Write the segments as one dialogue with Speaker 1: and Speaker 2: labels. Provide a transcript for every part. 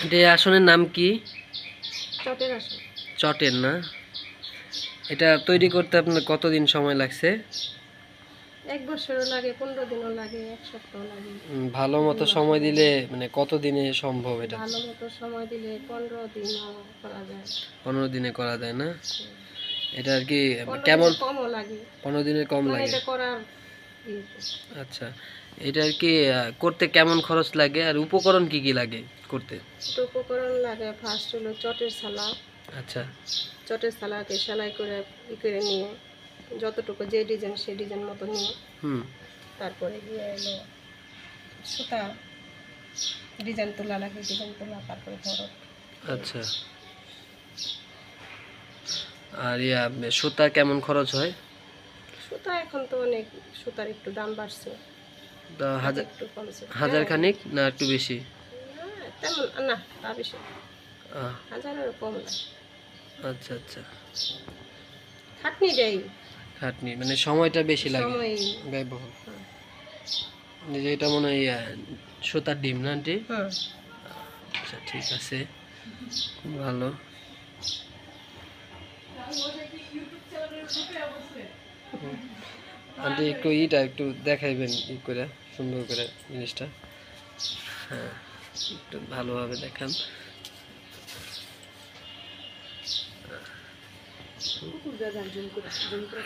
Speaker 1: এটা আসনের নাম কি?
Speaker 2: চটের আসন।
Speaker 1: চটের না? এটা তৈরি করতে আপনার কতদিন সময় লাগছে?
Speaker 2: 1 বছরও লাগে, 15 দিনও লাগে, 1 সপ্তাহ লাগে।
Speaker 1: ভালো মতো
Speaker 2: 2 মাসও
Speaker 1: সময়
Speaker 2: লাগে।
Speaker 1: দিলে মানে কতদিনে সম্ভব এটা?
Speaker 2: ভালো মতো সময় দিলে 15 দিনও করা যায়।
Speaker 1: 15 দিনে করা যায় না?
Speaker 2: হুম।
Speaker 1: এটা আর কি
Speaker 2: 15
Speaker 1: কেমন?
Speaker 2: দিনের কমও লাগে।
Speaker 1: 15 দিনের কম
Speaker 2: মানে
Speaker 1: লাগে?
Speaker 2: এটা করার ইয়েতে।
Speaker 1: আচ্ছা, এটা আর কি করতে কেমন খরচ লাগে আর উপকরণ কি কি লাগে করতে?
Speaker 2: তো উপকরণ লাগে ফার্স্ট হলো চটের ছালা।
Speaker 1: আচ্ছা।
Speaker 2: চটের ছালাকে সেলাই করে করে নিয়ে যতটুকু যে ডিজাইন সেই ডিজাইন মতো নিয়ে
Speaker 1: হুম।
Speaker 2: তারপরে গিয়ে এলো সুতা ডিজাইন তোলা লাগে, ডিজাইন তোলা তারপরে ধরো।
Speaker 1: আচ্ছা। আর সুতা কেমন খরচ হয়?
Speaker 2: সুতা এখন তো অনেক, সুতার একটু দাম বাড়ছে,
Speaker 1: তা
Speaker 2: আগে
Speaker 1: হাজার
Speaker 2: একটু কমছে।
Speaker 1: হাজার খানিক না একটু বেশি?
Speaker 2: না, তেমন না, তা বেশি
Speaker 1: আহ,
Speaker 2: 1000-এরও কম না।
Speaker 1: আচ্ছা আচ্ছা।
Speaker 2: খাটনি দেয়,
Speaker 1: খাটনি মানে সময়টা বেশি লাগে,
Speaker 2: সময়।
Speaker 1: ব্যয়বহুল।
Speaker 2: হ্যাঁ।
Speaker 1: এই যে এটা মনে হয় সুতার ডিম না আন্টি?
Speaker 2: হ্যাঁ।
Speaker 1: আচ্ছা ঠিক আছে, খুব ভালো। আন্টি একটু একটু দেখাইবেন করে সুন্দর করে জিনিসটা। হ্যাঁ, একটু ভালোভাবে দেখান।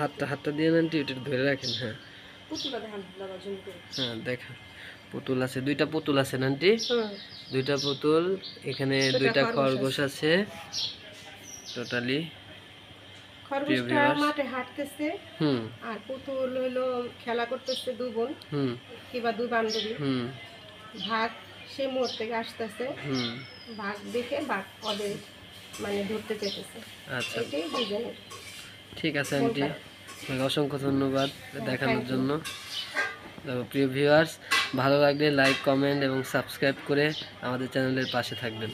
Speaker 1: হাতটা দিয়ে না আন্টি, ওটা ধরে রাখেন। হ্যাঁ হ্যাঁ, দেখা পুতুল আছে, 2টা পুতুল আছে না আন্টি? 2টা পুতুল, এখানে 2টা খরগোশ আছে টোটালি।
Speaker 2: খরগোশটা মাঠে হাঁটতেছে, আর পুতুল হলো খেলা করতেছে 2 বোন কিংবা 2 বান্ধবী। ভাগ সে মোড় থেকে আসতেছে, ভাগ দেখে ভাগ ওদের মানে ধরতে চাইতেছে।
Speaker 1: আচ্ছা
Speaker 2: এটাই ডিজাইনের।
Speaker 1: ঠিক আছে আন্টি, অসংখ্য ধন্যবাদ দেখানোর জন্য। প্রিয় ভিউয়ার্স, ভালো লাগলে লাইক, কমেন্ট এবং সাবস্ক্রাইব করে আমাদের চ্যানেলের পাশে থাকবেন।